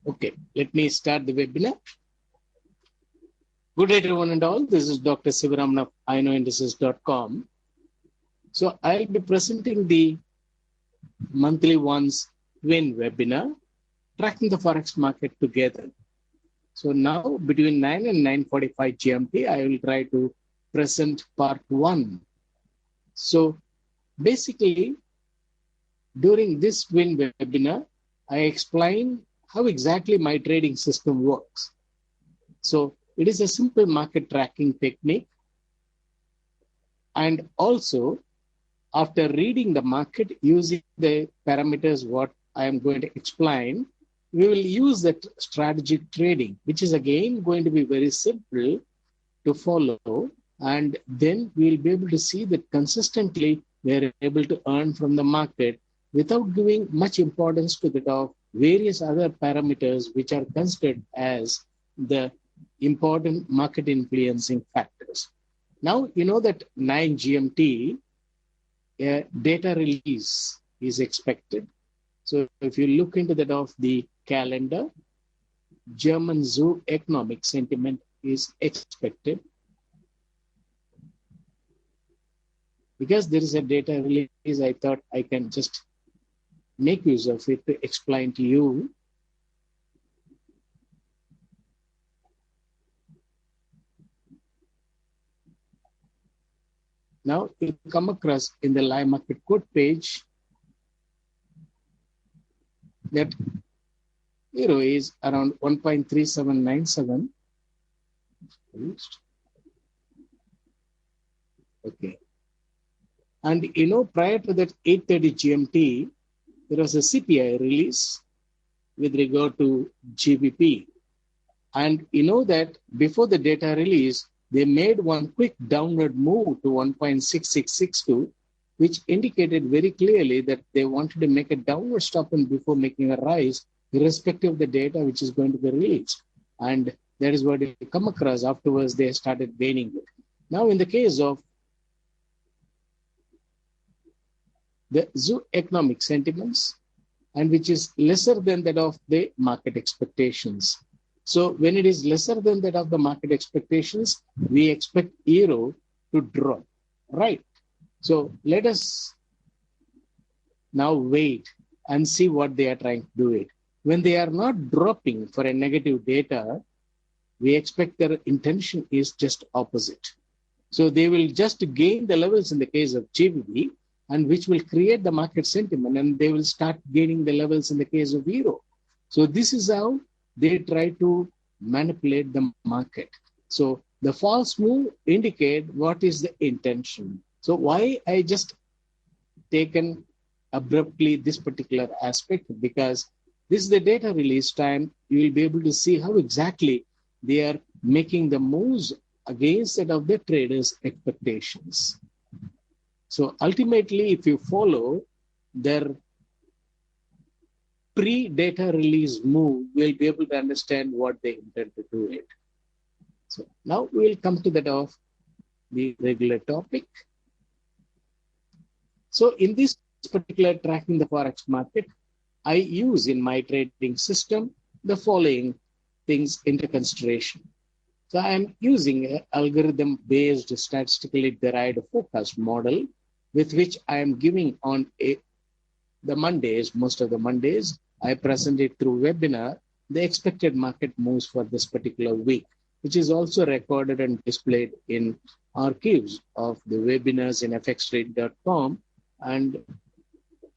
Okay, let me start the webinar. Good day to one and all. This is Dr. Sivaraman of iknowindices.com. So I'll be presenting the monthly once twin webinar, tracking the forex market together. So now between 9 and 9:45 GMT, I will try to present part one. So basically, during this twin webinar, I explain how exactly my trading system works. So it is a simple market tracking technique. And also, after reading the market using the parameters what I am going to explain, we will use that strategic trading, which is again going to be very simple to follow. And then we'll be able to see that consistently we're able to earn from the market without giving much importance to that of various other parameters which are considered as the important market influencing factors. Now, you know that 9 GMT, a data release is expected. So if you look into that of the calendar, German zoo economic sentiment is expected. Because there is a data release, I thought I can just make use of it to explain to you. Now you come across in the live market code page that euro is around 1.3797. Okay. And you know, prior to that 8:30 GMT, there was a CPI release with regard to GBP. And you know that before the data release, they made one quick downward move to 1.6662, which indicated very clearly that they wanted to make a downward stop and before making a rise, irrespective of the data which is going to be released. And that is what they come across. Afterwards, they started gaining it. Now, in the case of the zoo economic sentiments, and which is lesser than that of the market expectations. So when it is lesser than that of the market expectations, we expect euro to drop, right? So let us now wait and see what they are trying to do it. When they are not dropping for a negative data, we expect their intention is just opposite. So they will just gain the levels in the case of GBP, and which will create the market sentiment, and they will start gaining the levels in the case of euro. So this is how they try to manipulate the market. So the false move indicate what is the intention. So why I just taken abruptly this particular aspect, because this is the data release time. You will be able to see how exactly they are making the moves against that of the traders' expectations. So ultimately, if you follow their pre-data release move, we'll be able to understand what they intend to do it. So now we'll come to that of the regular topic. So in this particular tracking the forex market, I use in my trading system the following things into consideration. So I'm using an algorithm-based statistically derived forecast model with which I am giving on the Mondays, most of the Mondays, I present it through webinar, the expected market moves for this particular week, which is also recorded and displayed in archives of the webinars in fxtrade.com. And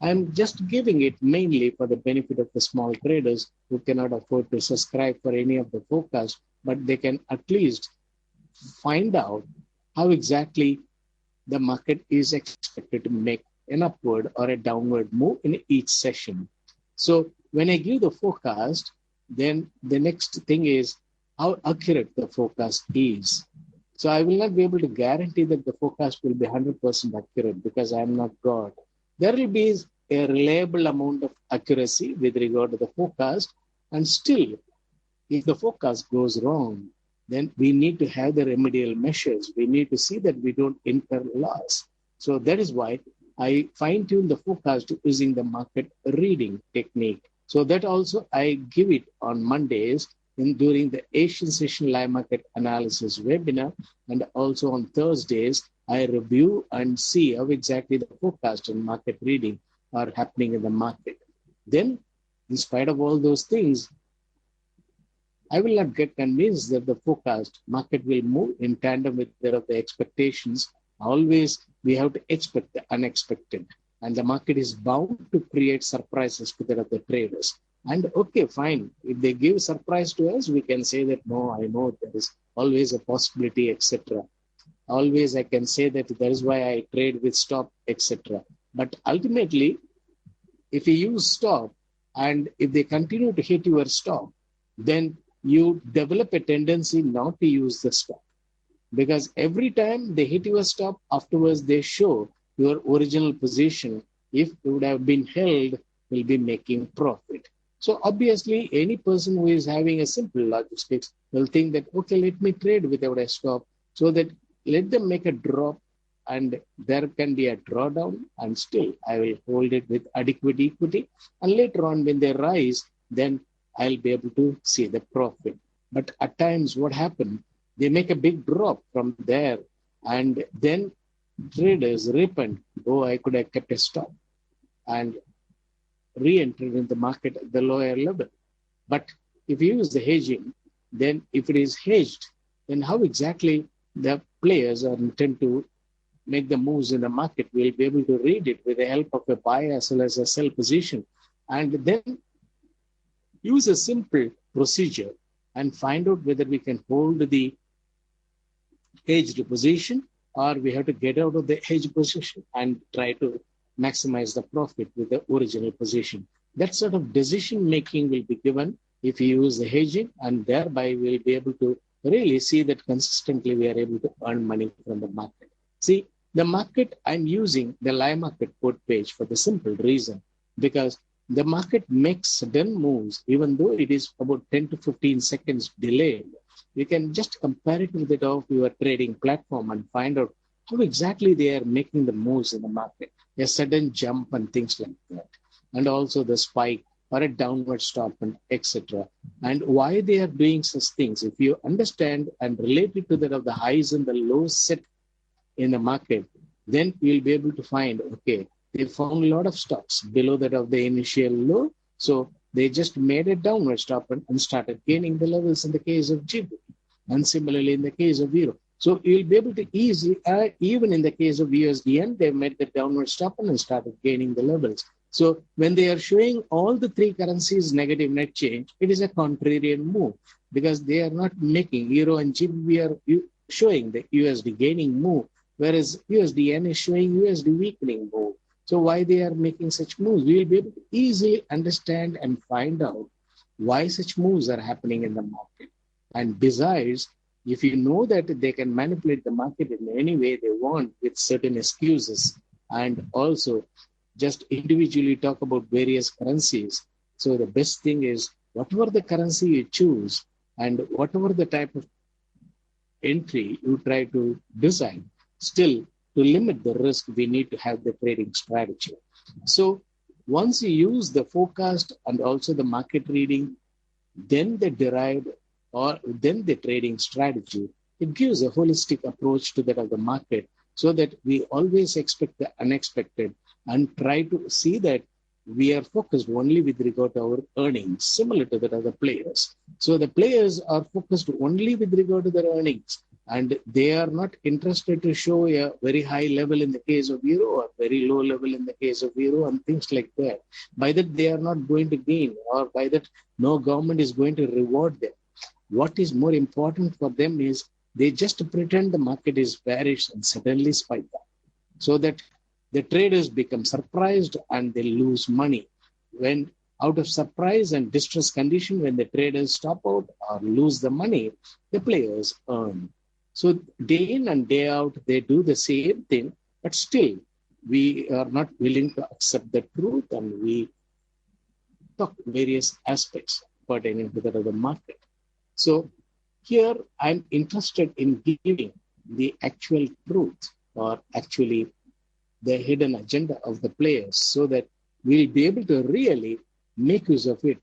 I'm just giving it mainly for the benefit of the small traders who cannot afford to subscribe for any of the forecasts, but they can at least find out how exactly the market is expected to make an upward or a downward move in each session. So when I give the forecast, then the next thing is how accurate the forecast is. So I will not be able to guarantee that the forecast will be 100% accurate because I am not God. There will be a reliable amount of accuracy with regard to the forecast. And still, if the forecast goes wrong, then we need to have the remedial measures. We need to see that we don't incur loss. So that is why I fine-tune the forecast using the market reading technique. So that also I give it on Mondays during the Asian session live market analysis webinar, and also on Thursdays I review and see how exactly the forecast and market reading are happening in the market. Then, in spite of all those things, I will not get convinced that the forecast market will move in tandem with the expectations. Always we have to expect the unexpected, and the market is bound to create surprises to the traders. And okay, fine. If they give surprise to us, we can say that no, I know there is always a possibility, etc. Always I can say that that is why I trade with stop, etc. But ultimately, if you use stop and if they continue to hit your stop, then you develop a tendency not to use the stop, because every time they hit your stop, afterwards they show your original position. If it would have been held, will be making profit. So obviously, any person who is having a simple logistics will think that, okay, let me trade without a stop, so that let them make a drop and there can be a drawdown, and still I will hold it with adequate equity. And later on, when they rise, then I'll be able to see the profit. But at times, what happened? They make a big drop from there, and then traders repent. Oh, I could have kept a stop and re-entered in the market at the lower level. But if you use the hedging, then if it is hedged, then how exactly the players are intend to make the moves in the market? We'll be able to read it with the help of a buy as well as a sell position, and then use a simple procedure and find out whether we can hold the hedged position or we have to get out of the hedge position and try to maximize the profit with the original position. That sort of decision making will be given if you use the hedging, and thereby we'll be able to really see that consistently we are able to earn money from the market. See, the market, I'm using the live market code page for the simple reason, because the market makes sudden moves, even though it is about 10 to 15 seconds delayed. You can just compare it with it of your trading platform and find out how exactly they are making the moves in the market, a sudden jump and things like that, and also the spike or a downward stop and etc. And why they are doing such things. If you understand and relate it to that of the highs and the lows set in the market, then you'll be able to find, okay, they found a lot of stocks below that of the initial low. So they just made a downward stop and started gaining the levels in the case of GBP. And similarly in the case of Euro. So you'll be able to easily, even in the case of USDN, they made the downward stop and started gaining the levels. So when they are showing all the three currencies negative net change, it is a contrarian move, because they are not making Euro and GBP are showing the USD gaining move, whereas USDN is showing USD weakening move. So why they are making such moves? We will be able to easily understand and find out why such moves are happening in the market. And besides, if you know that they can manipulate the market in any way they want with certain excuses, and also just individually talk about various currencies. So the best thing is, whatever the currency you choose and whatever the type of entry you try to design, still to limit the risk, we need to have the trading strategy. So once you use the forecast and also the market reading, then the derived or then the trading strategy, it gives a holistic approach to that of the market, so that we always expect the unexpected and try to see that we are focused only with regard to our earnings, similar to that of the players. So the players are focused only with regard to their earnings, and they are not interested to show a very high level in the case of Euro or very low level in the case of Euro and things like that. By that, they are not going to gain, or by that, no government is going to reward them. What is more important for them is they just pretend the market is bearish and suddenly spike up, so that the traders become surprised and they lose money. When out of surprise and distress condition, when the traders stop out or lose the money, the players earn. So day in and day out, they do the same thing, but still we are not willing to accept the truth, and we talk various aspects pertaining to the market. So here I'm interested in giving the actual truth, or actually the hidden agenda of the players, so that we'll be able to really make use of it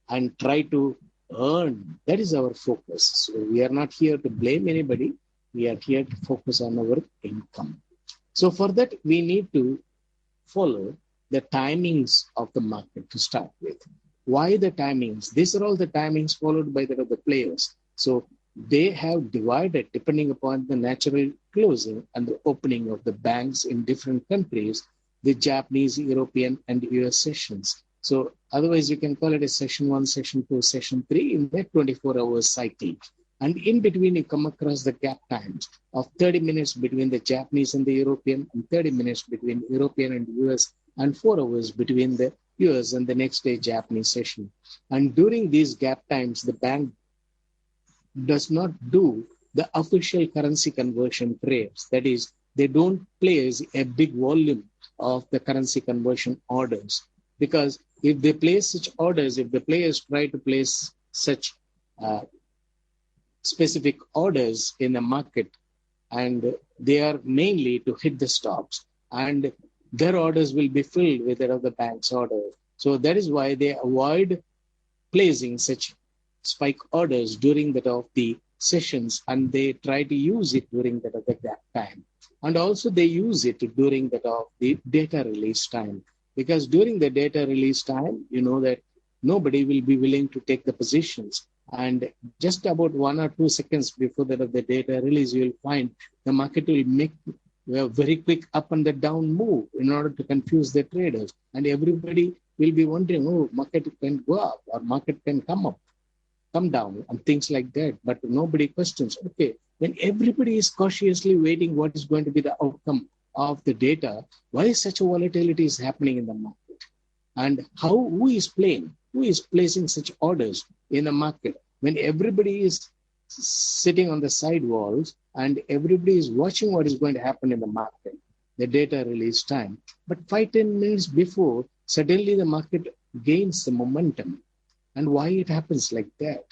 and try to earn. That is our focus. So we are not here to blame anybody. We are here to focus on our income. So for that, we need to follow the timings of the market to start with. Why the timings? These are all the timings followed by the players. So they have divided depending upon the natural closing and the opening of the banks in different countries, the Japanese, European, and US sessions. So otherwise you can call it a session 1, session 2, session 3 in that 24-hour cycle. And in between you come across the gap times of 30 minutes between the Japanese and the European, and 30 minutes between European and US, and 4 hours between the US and the next day Japanese session. And during these gap times, the bank does not do the official currency conversion trades. That is, they don't place a big volume of the currency conversion orders. Because if they place such orders, if the players try to place such specific orders in the market, and they are mainly to hit the stops, and their orders will be filled with that of the bank's order. So that is why they avoid placing such spike orders during that of the sessions, and they try to use it during that of the gap time. And also they use it during that of the data release time. Because during the data release time, you know that nobody will be willing to take the positions. And just about 1 or 2 seconds before that of the data release, you will find the market will make a very quick up and the down move in order to confuse the traders. And everybody will be wondering, oh, market can go up or market can come up, come down, and things like that. But nobody questions, okay, when everybody is cautiously waiting what is going to be the outcome of the data, why such a volatility is happening in the market? And who is placing such orders in the market when everybody is sitting on the sidewalls and everybody is watching what is going to happen in the market, the data release time. But 5-10 minutes before, suddenly the market gains the momentum. And why it happens like that?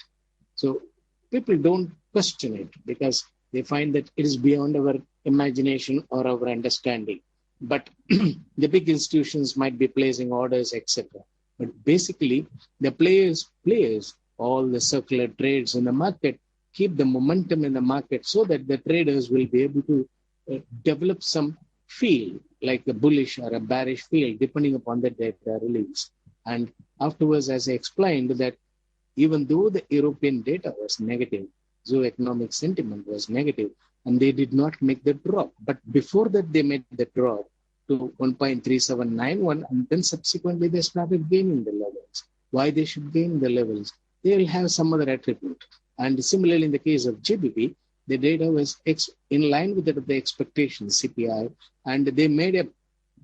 So people don't question it because they find that it is beyond our imagination or our understanding. But the big institutions might be placing orders, etc. But basically, the players all the circular trades in the market, keep the momentum in the market so that the traders will be able to develop some feel, like a bullish or a bearish feel, depending upon the data release. And afterwards, as I explained, that even though the European data was negative, so economic sentiment was negative, and they did not make the drop. But before that, they made the drop to 1.3791, and then subsequently they started gaining the levels. Why they should gain the levels? They will have some other attribute. And similarly, in the case of GBP, the data was in line with the expectations, CPI, and they made a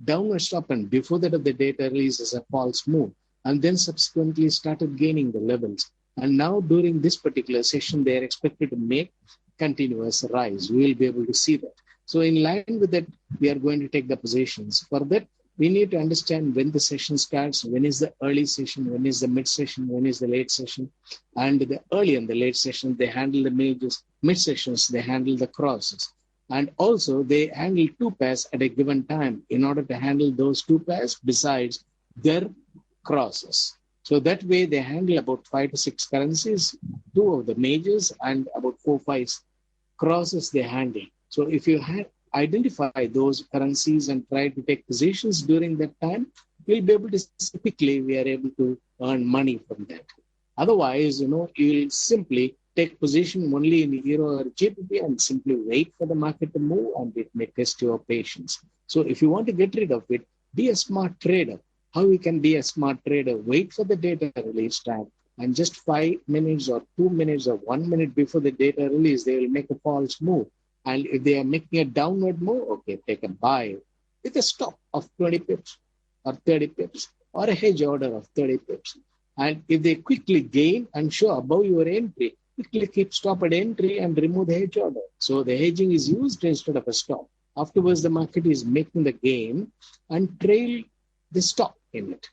downward stop, and before that of the data release as a false move, and then subsequently started gaining the levels. And now during this particular session, they are expected to make continuous rise. We will be able to see that. So in line with that, we are going to take the positions. For that, we need to understand when the session starts, when is the early session, when is the mid session, when is the late session. And the early and the late session, they handle the majors. Mid sessions, they handle the crosses. And also they handle 2 pairs at a given time in order to handle those 2 pairs besides their crosses. So that way they handle about 5 to 6 currencies, 2 of the majors, and about 4 or 5 crosses they handle. So if you identify those currencies and try to take positions during that time, you'll be able to typically we are able to earn money from that. Otherwise, you'll simply take position only in euro or GBP and simply wait for the market to move, and it may test your patience. So if you want to get rid of it, be a smart trader. How you can be a smart trader? Wait for the data release time, and just 5 minutes or 2 minutes or 1 minute before the data release, they will make a false move. And if they are making a downward move, okay, take a buy with a stop of 20 pips or 30 pips or a hedge order of 30 pips. And if they quickly gain and show above your entry, quickly keep stop at entry and remove the hedge order. So the hedging is used instead of a stop. Afterwards, the market is making the gain and trail the stop in it.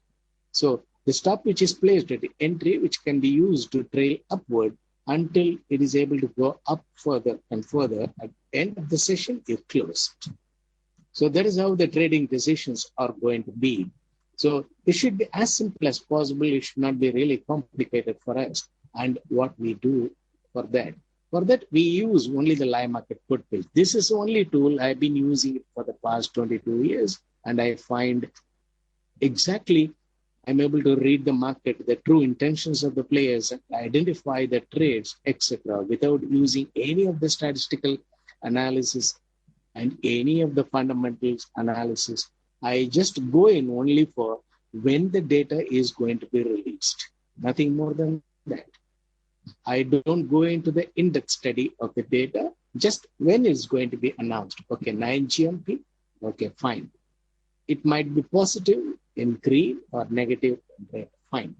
So the stop which is placed at the entry, which can be used to trail upward until it is able to go up further and further. At the end of the session, you close it. So that is how the trading decisions are going to be. So it should be as simple as possible. It should not be really complicated for us. And what we do for that? For that, we use only the live market put page. This is the only tool I've been using it for the past 22 years. And I find exactly I'm able to read the market, the true intentions of the players, identify the trades, etc., without using any of the statistical analysis and any of the fundamentals analysis. I just go in only for when the data is going to be released. Nothing more than that. I don't go into the in-depth study of the data, just when it's going to be announced. Okay, 9 GMP. Okay, fine. It might be positive in green or negative in red. Fine.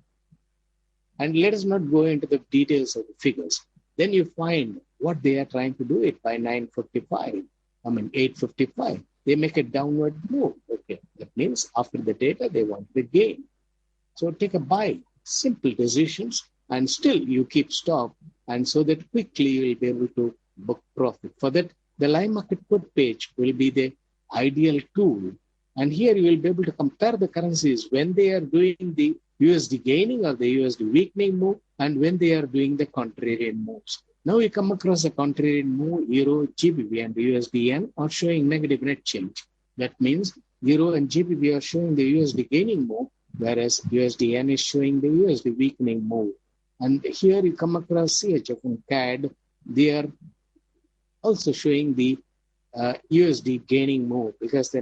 And let us not go into the details of the figures. Then you find what they are trying to do it by 8:55. They make a downward move. Okay, that means after the data, they want the gain. So take a buy, simple decisions, and still you keep stop, and so that quickly you will be able to book profit. For that, the live market put page will be the ideal tool. And here you will be able to compare the currencies when they are doing the USD gaining or the USD weakening move, and when they are doing the contrarian moves. Now you come across a contrarian move, Euro, GBP, and USD are showing negative net change. That means Euro and GBP are showing the USD gaining move, whereas USD is showing the USD weakening move. And here you come across CHF and CAD, they are also showing the USD gaining move, because the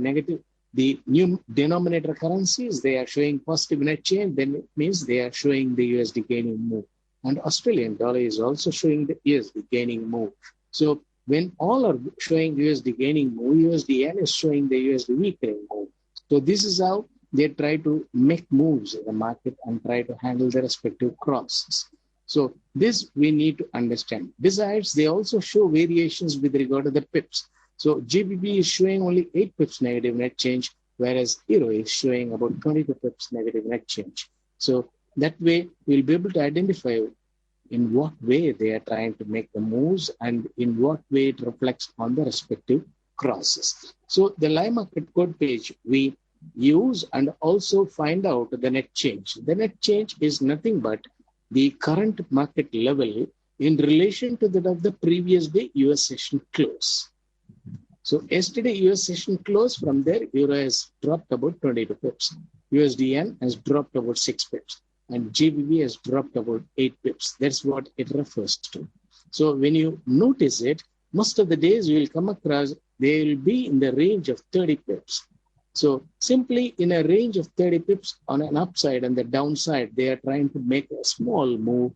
new denominator currencies, they are showing positive net change, then it means they are showing the USD gaining move. And Australian dollar is also showing the USD gaining move. So when all are showing USD gaining move, USD is showing the USD weakening move. So this is how they try to make moves in the market and try to handle the respective crosses. So this we need to understand. Besides, they also show variations with regard to the pips. So GBP is showing only 8 pips negative net change, whereas Euro is showing about 22 pips negative net change. So that way, we'll be able to identify in what way they are trying to make the moves and in what way it reflects on the respective crosses. So the live market code page we use and also find out the net change. The net change is nothing but the current market level in relation to that of the previous day US session close. So yesterday US session close, from there Euro has dropped about 22 pips. USD has dropped about 6 pips. And GBP has dropped about 8 pips. That's what it refers to. So when you notice it, most of the days you will come across, they will be in the range of 30 pips. So simply in a range of 30 pips on an upside and the downside, they are trying to make a small move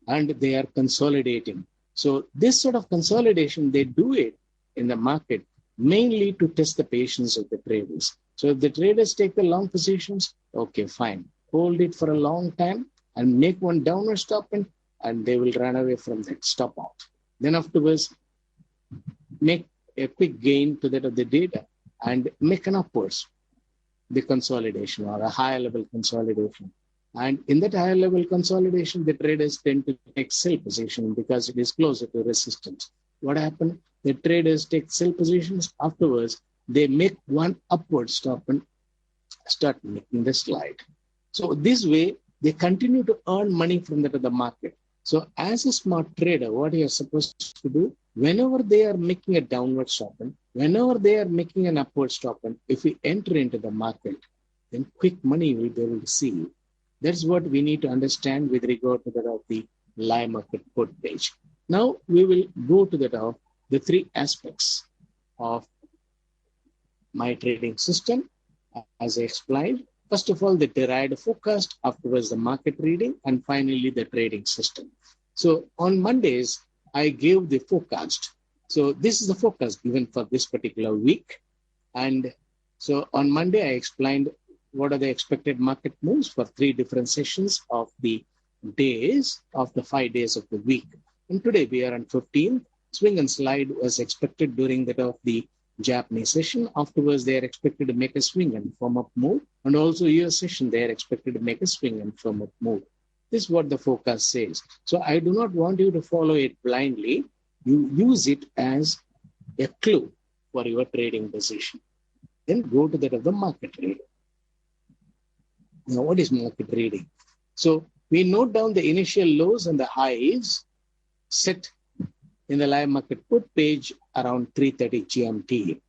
and they are consolidating. So this sort of consolidation, they do it in the market mainly to test the patience of the traders. So if the traders take the long positions, okay, fine. Hold it for a long time and make one downward stop and they will run away from that stop out. Then afterwards, make a quick gain to that of the data and make an upwards, the consolidation or a higher level consolidation. And in that higher level consolidation, the traders tend to take sell position because it is closer to resistance. What happened? The traders take sell positions. Afterwards, they make one upward stop and start making the slide. So this way, they continue to earn money from the market. So as a smart trader, what you're supposed to do, whenever they are making a downward stop, whenever they are making an upward stop, if we enter into the market, then quick money will be able to see. That's what we need to understand with regard to the live market put page. Now we will go to the 3 aspects of my trading system, as I explained. First of all, the derived forecast, afterwards the market reading, and finally the trading system. So on Mondays, I gave the forecast. So this is the forecast given for this particular week. And so on Monday, I explained what are the expected market moves for 3 different sessions of the days of the 5 days of the week. And today we are on 15th. Swing and slide was expected during that of the Japanese session. Afterwards, they are expected to make a swing and firm up move. And also US session, they are expected to make a swing and firm up move. This is what the forecast says. So I do not want you to follow it blindly. You use it as a clue for your trading decision. Then go to that of the market reading. Now, what is market reading? So we note down the initial lows and the highs set in the live market put page around 3:30 GMT.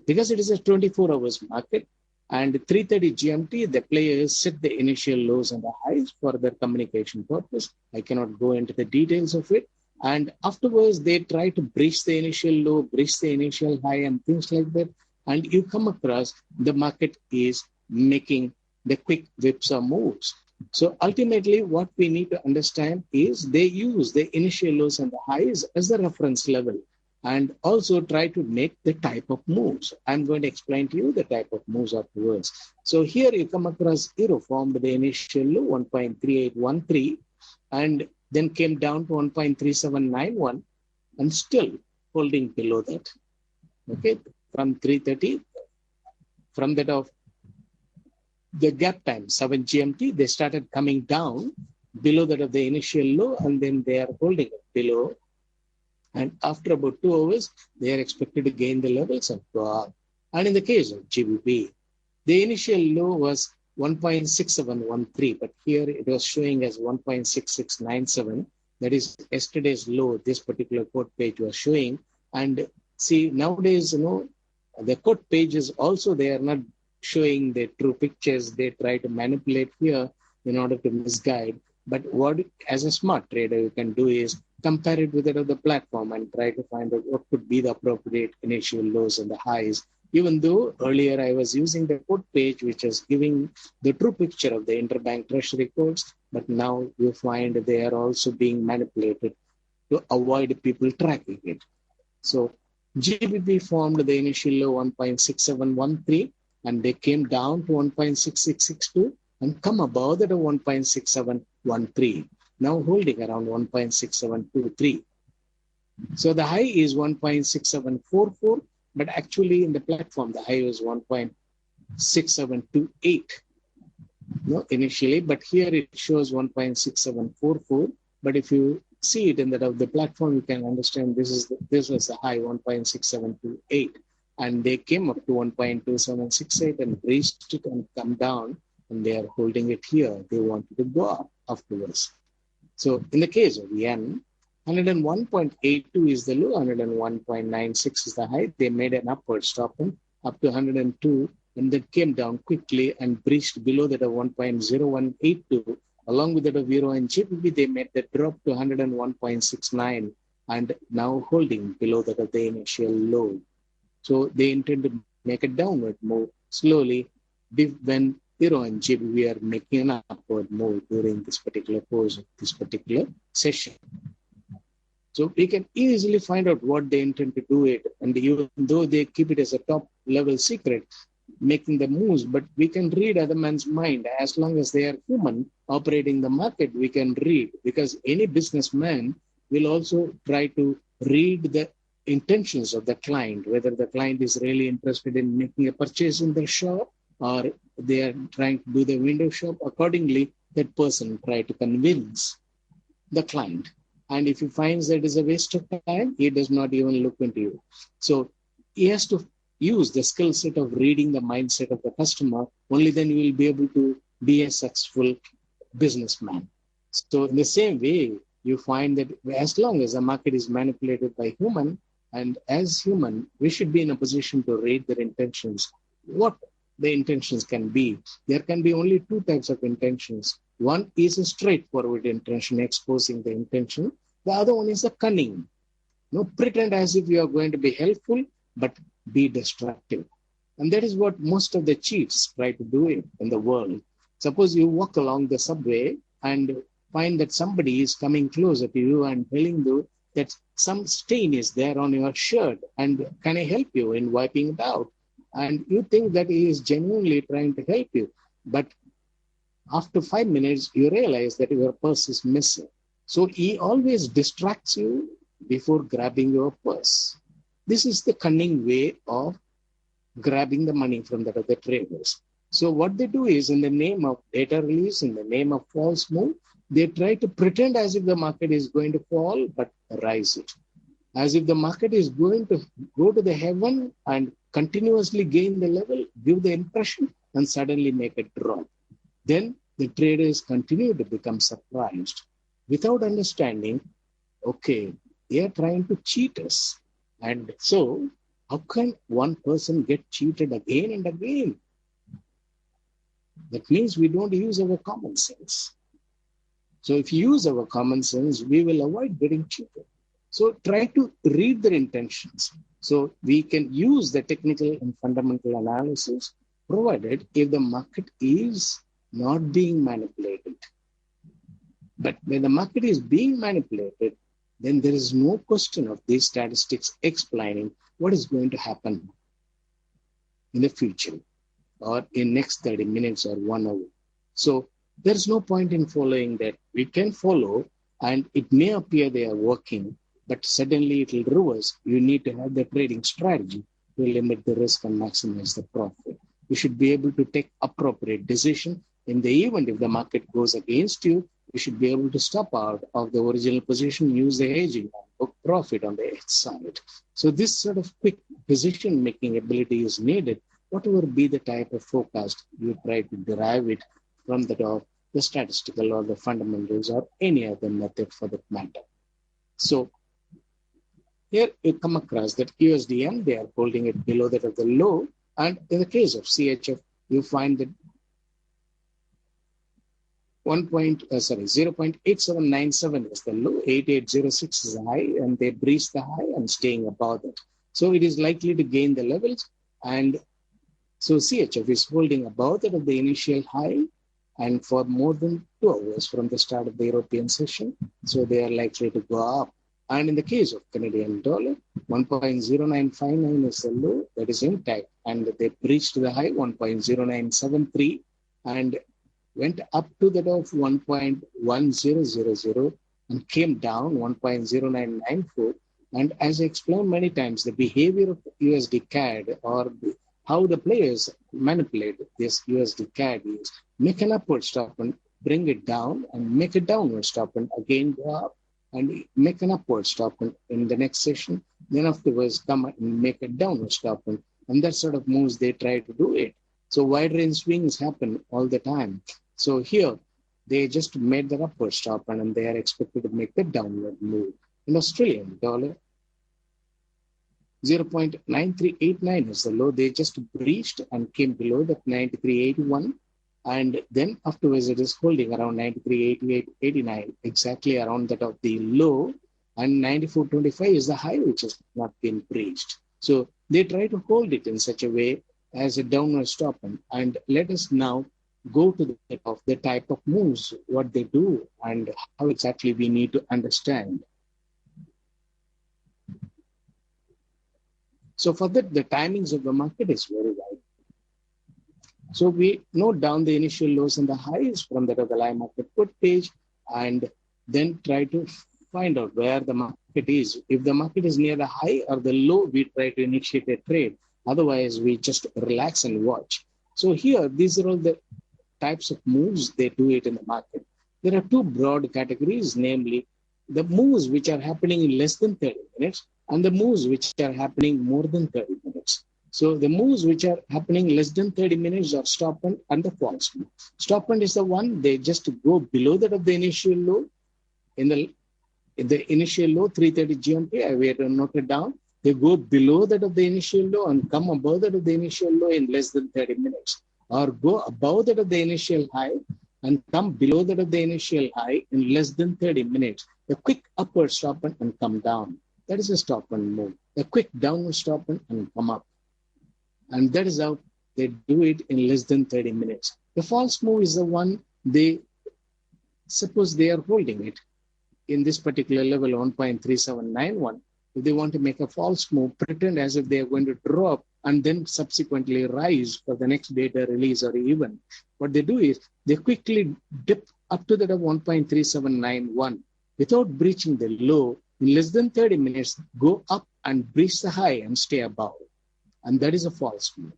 Because it is a 24 hours market, and 3:30 GMT, the players set the initial lows and the highs for their communication purpose. I cannot go into the details of it. And afterwards, they try to breach the initial low, breach the initial high, and things like that. And you come across the market is making the quick whipsaw moves. So ultimately, what we need to understand is they use the initial lows and the highs as the reference level, and also try to make the type of moves. I'm going to explain to you the type of moves afterwards. So here you come across Euro formed the initial low 1.3813 and then came down to 1.3791 and still holding below that. Okay, from 3:30, from that of the gap time, 7 GMT, they started coming down below that of the initial low, and then they are holding it below. And after about 2 hours, they are expected to gain the levels and go up. And in the case of GBP, the initial low was 1.6713, but here it was showing as 1.6697. That is yesterday's low, this particular quote page was showing. And see, nowadays, the quote pages also, they are not showing the true pictures. They try to manipulate here in order to misguide. But what, as a smart trader, you can do is compare it with that of the platform and try to find out what could be the appropriate initial lows and the highs. Even though earlier I was using the quote page, which is giving the true picture of the interbank treasury quotes, but now you find they are also being manipulated to avoid people tracking it. So GBP formed the initial low 1.6713 and they came down to 1.6662 and come above that of 1.6713. Now holding around 1.6723. So the high is 1.6744, but actually in the platform, the high was 1.6728 initially, but here it shows 1.6744. But if you see it in the platform, you can understand this was the high 1.6728. And they came up to 1.2768 and reached it and come down, and they are holding it here. They wanted to go up afterwards. So in the case of yen, 101.82 is the low, 101.96 is the high. They made an upward stop up to 102, and that came down quickly and breached below that of 1.0182. Along with that of Euro and GBP, they made the drop to 101.69 and now holding below that of the initial low. So they intend to make a downward move slowly when Euro and GBP are making an upward move during this particular course of this particular session. So we can easily find out what they intend to do it. And even though they keep it as a top level secret, making the moves, but we can read other man's mind. As long as they are human operating the market, we can read, because any businessman will also try to read the intentions of the client, whether the client is really interested in making a purchase in the shop or they are trying to do the window shop. Accordingly, that person try to convince the client. And if he finds that it is a waste of time, he does not even look into you. So he has to use the skill set of reading the mindset of the customer. Only then you will be able to be a successful businessman. So in the same way, you find that as long as the market is manipulated by human, and as human, we should be in a position to read their intentions. What the intentions can be. There can be only two types of intentions. One is a straightforward intention, exposing the intention. The other one is a cunning. Pretend as if you are going to be helpful, but be destructive. And that is what most of the cheats try to do in the world. Suppose you walk along the subway and find that somebody is coming closer to you and telling you that some stain is there on your shirt and can I help you in wiping it out? And you think that he is genuinely trying to help you. But after 5 minutes, you realize that your purse is missing. So he always distracts you before grabbing your purse. This is the cunning way of grabbing the money from the other traders. So what they do is, in the name of data release, in the name of false move, they try to pretend as if the market is going to fall, but rise it. As if the market is going to go to the heaven and continuously gain the level, give the impression, and suddenly make a drop. Then the traders continue to become surprised without understanding, okay, they are trying to cheat us. And so, how can one person get cheated again and again? That means we don't use our common sense. So if you use our common sense, we will avoid getting cheated. So try to read their intentions. So we can use the technical and fundamental analysis, provided if the market is not being manipulated. But when the market is being manipulated, then there is no question of these statistics explaining what is going to happen in the future or in next 30 minutes or 1 hour. So there's no point in following that. We can follow and it may appear they are working, but suddenly it will reverse. You need to have the trading strategy to limit the risk and maximize the profit. You should be able to take appropriate decision. In the event if the market goes against you, you should be able to stop out of the original position, use the hedging, and book profit on the edge side. So this sort of quick decision-making ability is needed, whatever be the type of forecast you try to derive it from the statistical or the fundamentals or any other method for that matter. So here you come across that USDM, they are holding it below that of the low. And in the case of CHF, you find that 0.8797 is the low, 8806 is the high, and they breached the high and staying above it. So it is likely to gain the levels. And so CHF is holding above that of the initial high and for more than 2 hours from the start of the European session. So they are likely to go up. And in the case of Canadian dollar, 1.0959 is the low, that is intact. And they breached the high, 1.0973, and went up to that of 1.1000 and came down 1.0994. And as I explained many times, the behavior of USD CAD or how the players manipulate this USD CAD is make an upward stop and bring it down and make a downward stop and again go up and make an upward stop in the next session. Then afterwards come and make a downward stop and that sort of moves they try to do it. So wide range swings happen all the time. So here they just made the upward stop and they are expected to make the downward move. In Australian dollar, 0.9389 is the low. They just breached and came below that 93.81. And then afterwards it is holding around 93.8889, exactly around that of the low. And 94.25 is the high, which has not been breached. So they try to hold it in such a way as a downward stop. And let us now go to the type of moves, what they do, and how exactly we need to understand. So for that, the timings of the market is very wide. So we note down the initial lows and the highs from that of the live market put page, and then try to find out where the market is. If the market is near the high or the low, we try to initiate a trade. Otherwise, we just relax and watch. So here, these are all the types of moves they do it in the market. There are two broad categories, namely the moves which are happening in less than 30 minutes and the moves which are happening more than 30 minutes. So the moves which are happening less than 30 minutes are stop and the false move. Stop is the one, they just go below that of the initial low. In the initial low, 330 GMT, I will note it down. They go below that of the initial low and come above that of the initial low in less than 30 minutes. Or go above that of the initial high and come below that of the initial high in less than 30 minutes. A quick upward stop and come down. That is a stop and move. A quick downward stop and come up. And that is how they do it in less than 30 minutes. The false move is the one they suppose they are holding it in this particular level, 1.3791. If they want to make a false move, pretend as if they are going to drop and then subsequently rise for the next data release or even. What they do is they quickly dip up to that of 1.3791 without breaching the low. In less than 30 minutes, go up and breach the high and stay above. And that is a false move.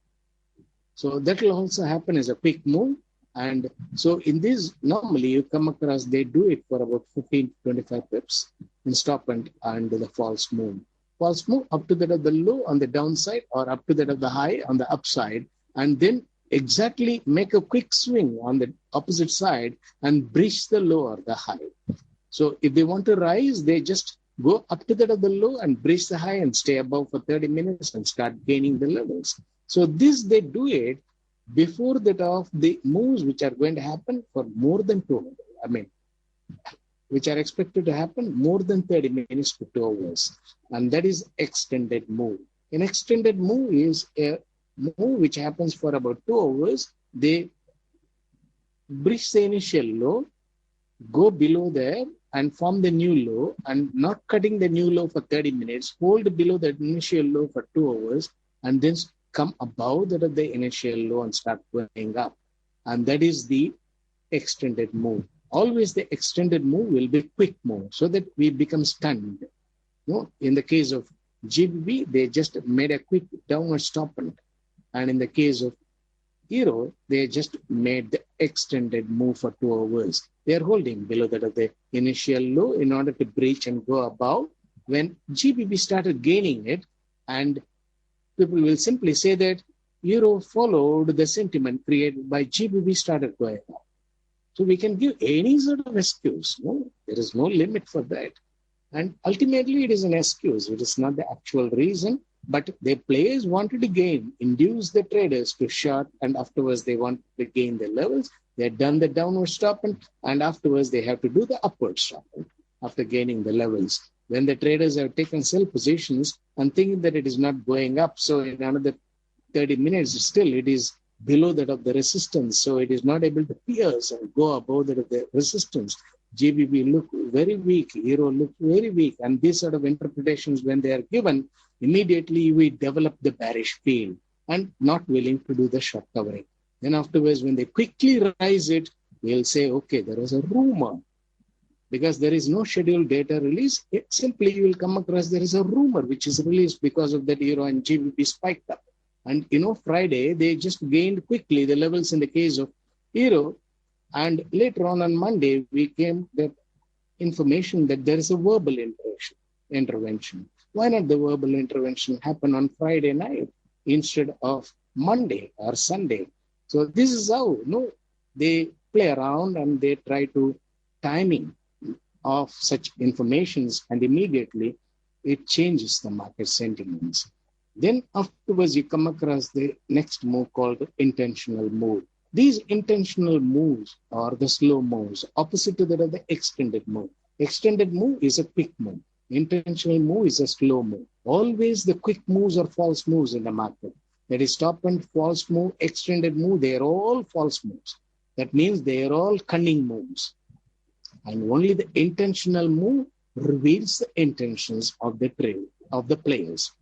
So that will also happen as a quick move. And so in this, normally you come across, they do it for about 15 to 25 pips and stop and the false move. False move up to that of the low on the downside or up to that of the high on the upside, and then exactly make a quick swing on the opposite side and breach the low or the high. So if they want to rise, they just go up to that of the low and breach the high and stay above for 30 minutes and start gaining the levels. So this, they do it before that of the moves which are going to happen for more than 2 hours. I mean, which are expected to happen more than 30 minutes to 2 hours. And that is extended move. An extended move is a move which happens for about 2 hours. They breach the initial low, go below there and form the new low, and not cutting the new low for 30 minutes, hold below the initial low for 2 hours, and then come above that of the initial low and start going up. And that is the extended move. Always the extended move will be quick move so that we become stunned. In the case of GBP, they just made a quick downward stop. And in the case of Euro, they just made the extended move for 2 hours. They are holding below that of the initial low in order to breach and go above. When GBP started gaining it, and people will simply say that Euro followed the sentiment created by GBP started going up. So we can give any sort of excuse. No, there is no limit for that. And ultimately, it is an excuse. It is not the actual reason. But the players wanted to gain, induce the traders to short, and afterwards they want to gain the levels. They had done the downward stopping, and afterwards they have to do the upward stopping after gaining the levels. When the traders have taken sell positions and thinking that it is not going up, so in another 30 minutes, still it is below that of the resistance, so it is not able to pierce and go above that of the resistance. GBP look very weak, Euro look very weak, and these sort of interpretations, when they are given, immediately we develop the bearish field and not willing to do the short covering. Then afterwards, when they quickly rise it, we'll say, okay, there was a rumor. Because there is no scheduled data release, simply you will come across there is a rumor which is released because of that Euro and GBP spiked up. And Friday, they just gained quickly the levels in the case of Euro. And later on Monday, we came that information that there is a verbal intervention. Why not the verbal intervention happen on Friday night instead of Monday or Sunday? So this is how they play around and they try to timing of such informations, and immediately it changes the market sentiments. Then afterwards, you come across the next move called intentional move. These intentional moves are the slow moves, opposite to that of the extended move. Extended move is a quick move. Intentional move is a slow move. Always the quick moves are false moves in the market. That is stop and false move, extended move, they are all false moves. That means they are all cunning moves. And only the intentional move reveals the intentions of the trade, of the players.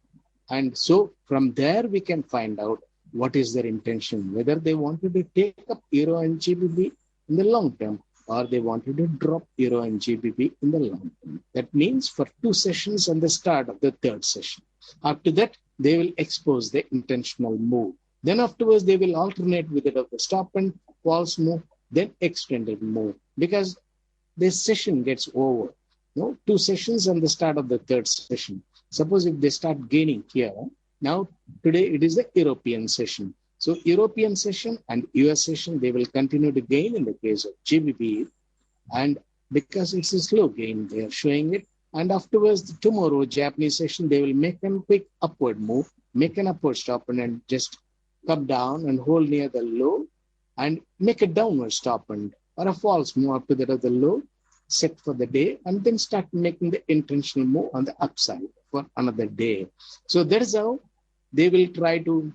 And so from there, we can find out what is their intention, whether they wanted to take up Euro and GBP in the long term, or they wanted to drop Euro and GBP in the long term. That means for 2 sessions and the start of the 3rd session. After that, they will expose the intentional move. Then afterwards, they will alternate with it of the stop and false move, then extended move, because this session gets over. 2 sessions and the start of the 3rd session. Suppose if they start gaining here, now today it is the European session. So European session and US session, they will continue to gain in the case of GBP. And because it's a slow gain, they are showing it. And afterwards, tomorrow, Japanese session, they will make a quick upward move, make an upward stop and just come down and hold near the low and make a downward stop and or a false move up to that of the low, set for the day, and then start making the intentional move on the upside for another day. So that is how they will try to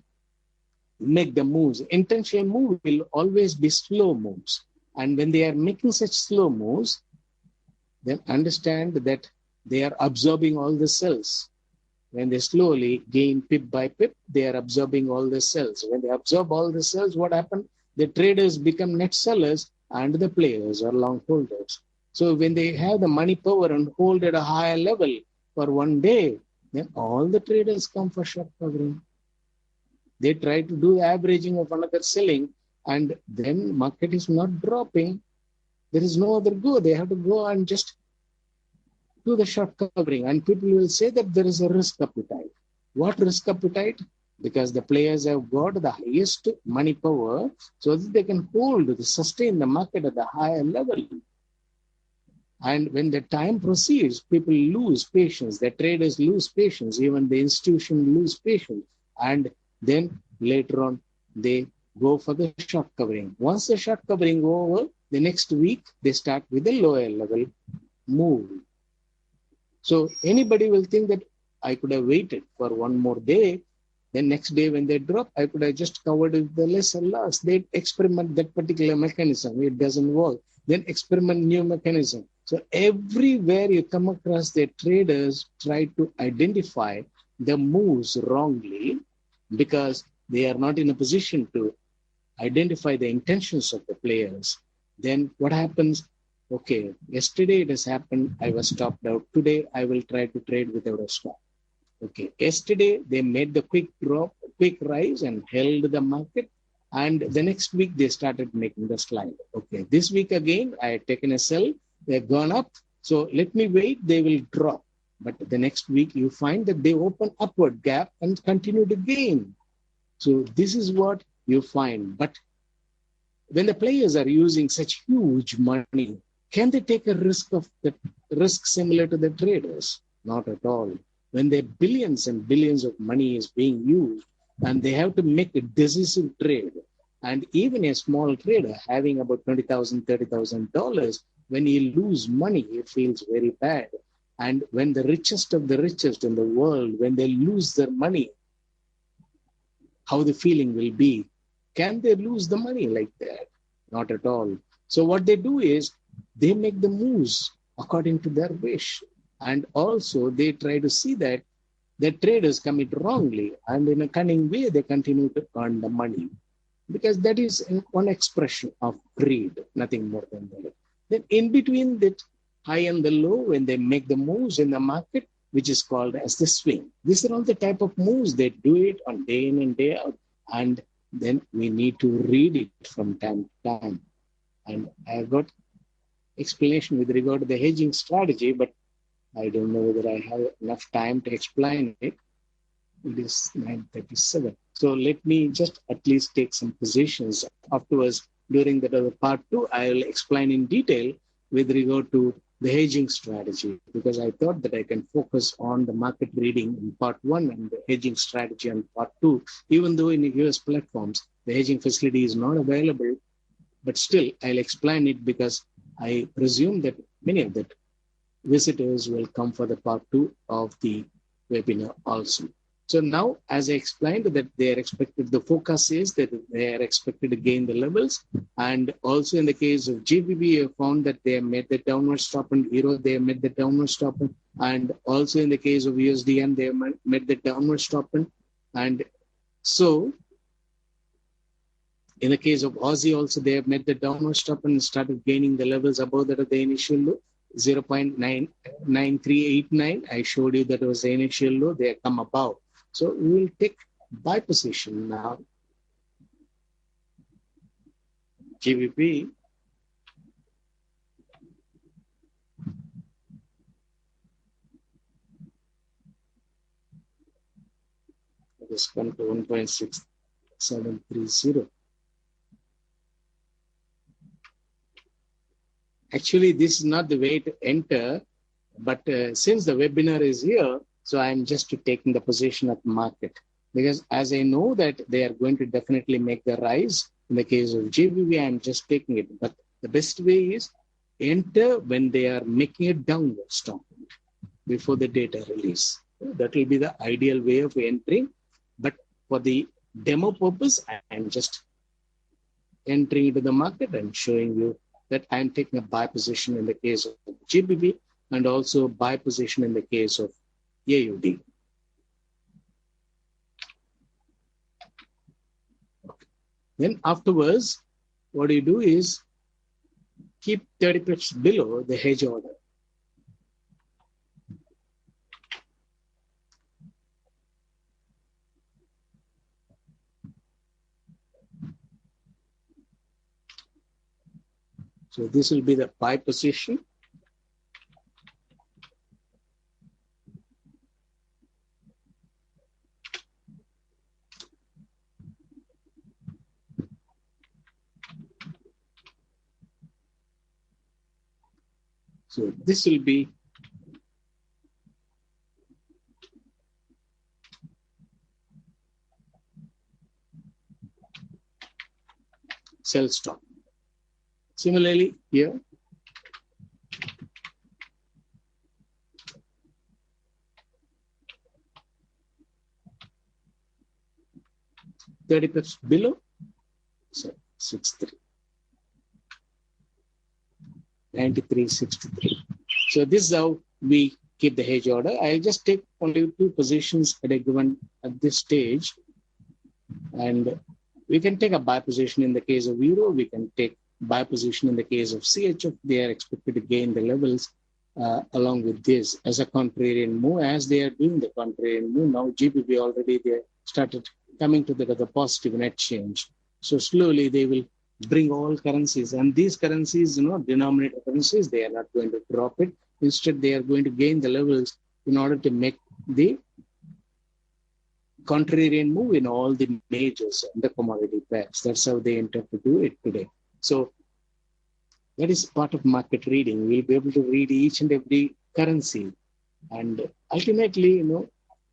make the moves. Intentional move will always be slow moves. And when they are making such slow moves, then understand that they are absorbing all the cells. When they slowly gain pip by pip, they are absorbing all the cells. When they absorb all the cells, what happens? The traders become net sellers and the players are long holders. So when they have the money power and hold at a higher level for one day, then all the traders come for short covering. They try to do the averaging of another selling, and then market is not dropping. There is no other go. They have to go and just do the short covering. And people will say that there is a risk appetite. What risk appetite? because the players have got the highest money power so that they can sustain the market at the higher level. And when the time proceeds, people lose patience. The traders lose patience. Even the institution lose patience. And then later on, they go for the short covering. Once the short covering over, the next week, they start with a lower level move. So anybody will think that I could have waited for one more day. Then next day when they drop, I could have just covered with the lesser loss. They experiment that particular mechanism. It doesn't work. Then experiment new mechanism. So everywhere you come across the traders try to identify the moves wrongly because they are not in a position to identify the intentions of the players. Then what happens? Okay, yesterday it has happened. I was stopped out. Today I will try to trade without a stop. Okay, yesterday they made the quick drop, quick rise and held the market. And the next week they started making the slide. Okay, this week again, I had taken a sell. They've gone up. So let me wait. They will drop. But the next week you find that they open upward gap and continue to gain. So this is what you find. But when the players are using such huge money, can they take a risk similar to the traders? Not at all. When their billions and billions of money is being used and they have to make a decisive trade, and even a small trader having about $20,000, $30,000, when he lose money, he feels very bad. And when the richest of the richest in the world, when they lose their money, how the feeling will be. Can they lose the money like that? Not at all. So what they do is they make the moves according to their wish. And also they try to see that the traders commit wrongly and in a cunning way, they continue to earn the money because that is one expression of greed, nothing more than that. Then in between that high and the low, when they make the moves in the market, which is called as the swing. These are all the type of moves. They do it on day in and day out. And then we need to read it from time to time. And I got explanation with regard to the hedging strategy, but I don't know whether I have enough time to explain it. It is 9:37. So let me just at least take some positions. Afterwards, during the part 2, I will explain in detail with regard to the hedging strategy, because I thought that I can focus on the market reading in part 1 and the hedging strategy in part 2. Even though in the US platforms, the hedging facility is not available, but still I'll explain it because I presume that many of the visitors will come for the part 2 of the webinar also. So now, as I explained, that they are expected, the focus is that they are expected to gain the levels. And also in the case of GBP, I found that they have made the downward stop, and Euro, they have made the downward stop. And also in the case of USDN, they have made the downward stop. And so in the case of Aussie also, they have made the downward stop and started gaining the levels above that of the initial low, 0.9389. I showed you that was the initial low. They have come above. So we will take buy position now. GBP. Let's come to 1.6730. Actually, this is not the way to enter, but since the webinar is here, so I'm just taking the position of the market, because as I know that they are going to definitely make the rise. In the case of GBP, I'm just taking it. But the best way is enter when they are making a downward stop before the data release. That will be the ideal way of entering. But for the demo purpose, I'm just entering into the market and showing you that I'm taking a buy position in the case of GBP and also buy position in the case of AUD. Okay. Then afterwards, what you do is keep 30 pips below the hedge order. So this will be the buy position. So this will be sell stop. Similarly, here, $30 pips below, so 63, 93.63. So this is how we keep the hedge order. I'll just take only 2 positions at a given at this stage, and we can take a buy position in the case of euro. We can take buy position in the case of CHF. They are expected to gain the levels along with this as a contrarian move. As they are doing the contrarian move now, GBP already they started coming to the positive net change. So slowly they will bring all currencies, and these currencies, denominator currencies, they are not going to drop it. Instead, they are going to gain the levels in order to make the contrarian move in all the majors and the commodity pairs. That's how they intend to do it today. So that is part of market reading. We'll be able to read each and every currency. And ultimately,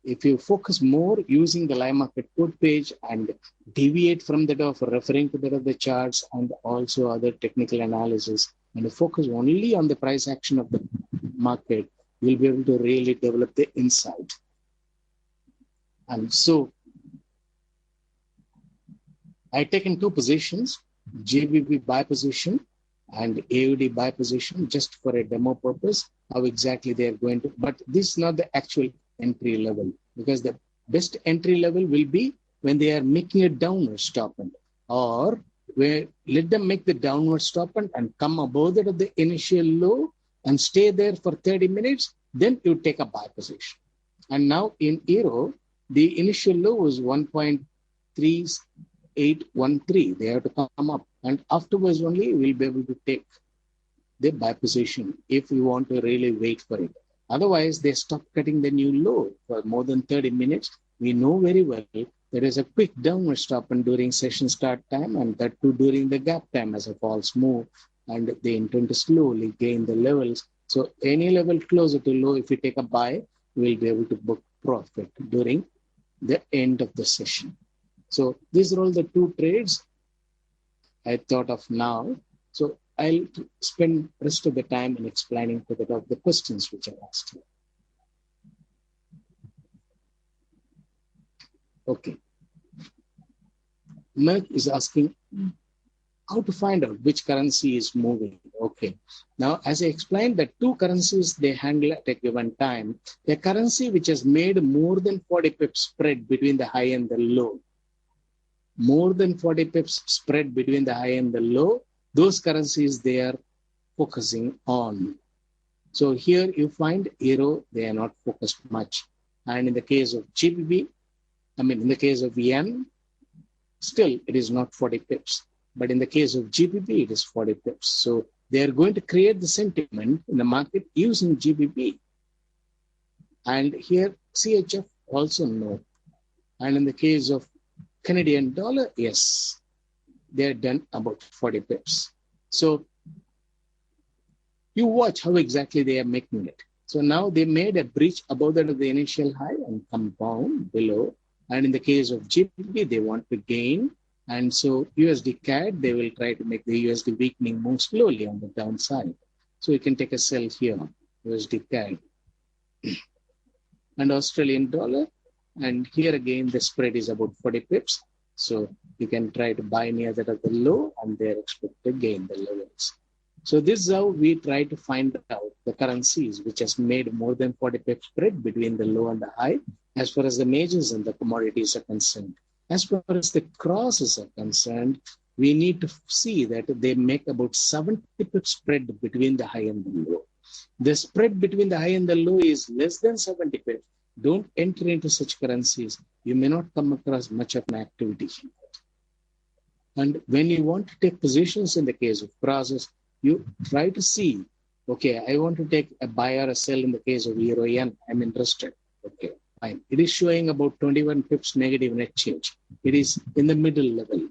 if you focus more using the live market code page and deviate from that of referring to that of the charts and also other technical analysis, and focus only on the price action of the market, you'll be able to really develop the insight. And so I've taken 2 positions, GBP buy position and AUD buy position, just for a demo purpose, how exactly they are going to, but this is not the actual entry level, because the best entry level will be when they are making a downward stop, or where let them make the downward stop and come above that of the initial low and stay there for 30 minutes, then you take a buy position. And now in euro, the initial low was 1.3813. They have to come up, and afterwards only we'll be able to take the buy position if we want to really wait for it. Otherwise, they stop cutting the new low for more than 30 minutes. We know very well there is a quick downward stop and during session start time, and that too during the gap time as a false move, and they intend to slowly gain the levels. So any level closer to low, if we take a buy, we'll be able to book profit during the end of the session. So these are all the 2 trades I thought of now. So I'll spend rest of the time in explaining to the questions which I asked you. Okay. Merck is asking how to find out which currency is moving. Okay. Now, as I explained, the 2 currencies they handle at a given time, the currency which has made more than 40 pips spread between the high and the low, more than 40 pips spread between the high and the low, those currencies they are focusing on. So here you find euro, they are not focused much. And in the case of GBP, in the case of yen, still it is not 40 pips. But in the case of GBP, it is 40 pips. So they are going to create the sentiment in the market using GBP. And here CHF also no. And in the case of Canadian dollar, yes, they're done about 40 pips. So you watch how exactly they are making it. So now they made a breach above that of the initial high and come down below. And in the case of GBP, they want to gain. And so USD CAD, they will try to make the USD weakening move slowly on the downside. So you can take a sell here, USD CAD. And Australian dollar. And here again, the spread is about 40 pips. So you can try to buy near that of the low, and they're expected to gain the levels. So this is how we try to find out the currencies which has made more than 40 pips spread between the low and the high, as far as the majors and the commodities are concerned. As far as the crosses are concerned, we need to see that they make about 70 pips spread between the high and the low. The spread between the high and the low is less than 70 pips. Don't enter into such currencies. You may not come across much of an activity. And when you want to take positions in the case of crosses, you try to see, okay, I want to take a buy or a sell in the case of euro yen. I'm interested. Okay, fine. It is showing about 21 pips negative net change. It is in the middle level.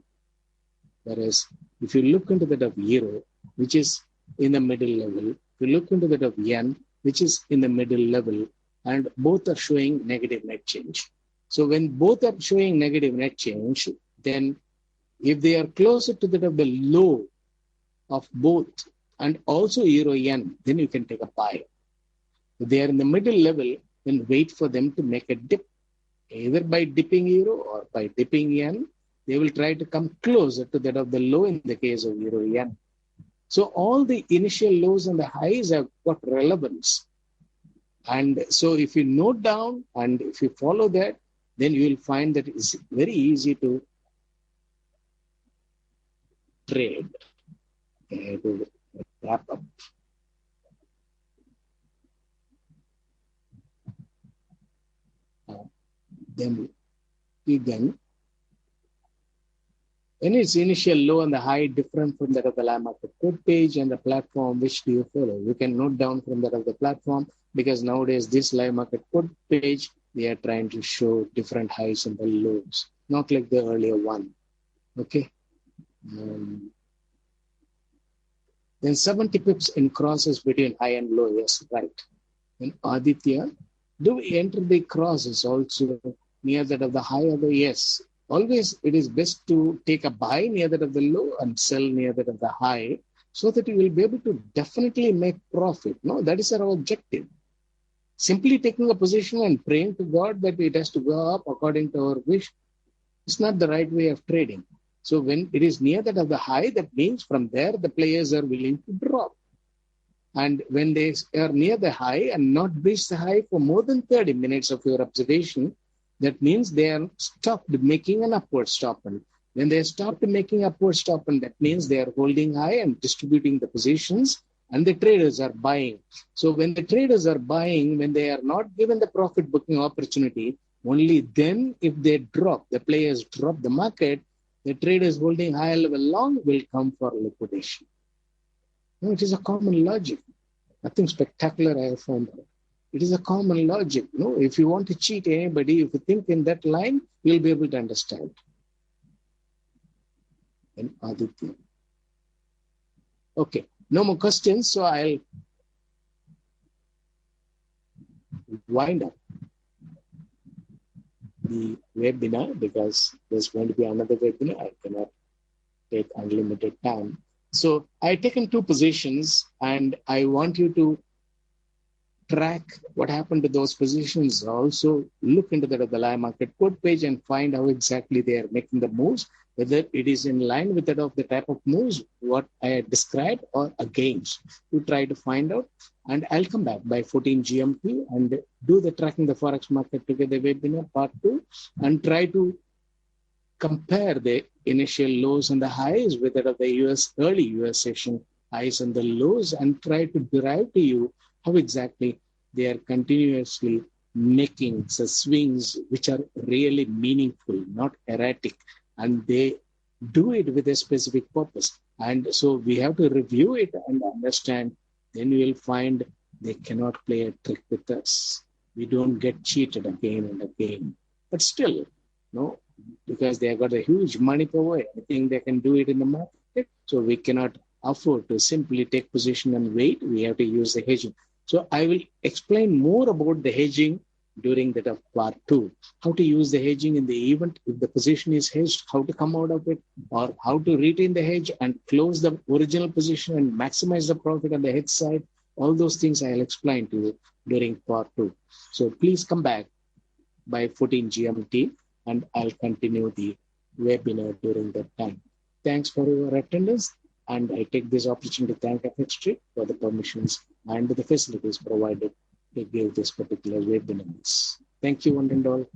Whereas if you look into that of euro, which is in the middle level, to look into that of yen, which is in the middle level, and both are showing negative net change. So when both are showing negative net change, then if they are closer to that of the low of both and also euro yen, then you can take a buy. If they are in the middle level, then wait for them to make a dip, either by dipping euro or by dipping yen. They will try to come closer to that of the low in the case of euro yen. So all the initial lows and the highs have got relevance. And so if you note down and if you follow that, then you will find that it's very easy to trade. Okay, to wrap up. Then when its initial low and the high different from that of the live market code page and the platform, which do you follow? You can note down from that of the platform, because nowadays this live market code page, they are trying to show different highs and the lows, not like the earlier one. Okay. Then 70 pips in crosses between high and low. Yes, right. And Aditya, do we enter the crosses also near that of the high or the yes? Always it is best to take a buy near that of the low and sell near that of the high, so that you will be able to definitely make profit. No, that is our objective. Simply taking a position and praying to God that it has to go up according to our wish is not the right way of trading. So when it is near that of the high, that means from there the players are willing to drop. And when they are near the high and not breach the high for more than 30 minutes of your observation, that means they are stopped making an upward stop. And when they stopped making upward stop, and that means they are holding high and distributing the positions, and the traders are buying. So when the traders are buying, when they are not given the profit booking opportunity, only then if they drop, the players drop the market, the traders holding high level long will come for liquidation. No, it is a common logic. Nothing spectacular I have found out. It is a common logic. No, if you want to cheat anybody, if you think in that line, you'll be able to understand. And Aditya. Okay, no more questions, so I'll wind up the webinar, because there's going to be another webinar. I cannot take unlimited time. So I've taken two positions, and I want you to track what happened to those positions. Also look into the live market code page and find how exactly they are making the moves, whether it is in line with that of the type of moves what I described or against. You try to find out, and I'll come back by 14 GMT and do the tracking the forex market together webinar part 2, and try to compare the initial lows and the highs with that of the early US session highs and the lows, and try to derive to you how exactly they are continuously making the swings which are really meaningful, not erratic, and they do it with a specific purpose. And so we have to review it and understand. Then you will find they cannot play a trick with us. We don't get cheated again and again. But still, no, because they have got a huge money power, I think they can do it in the market. So we cannot afford to simply take position and wait. We have to use the hedging. So I will explain more about the hedging during that of part 2. How to use the hedging in the event if the position is hedged, how to come out of it, or how to retain the hedge and close the original position and maximize the profit on the hedge side. All those things I'll explain to you during part 2. So please come back by 14 GMT, and I'll continue the webinar during that time. Thanks for your attendance, and I take this opportunity to thank FX for the permissions and the facilities provided to give this particular webinar. Thank you, one and all.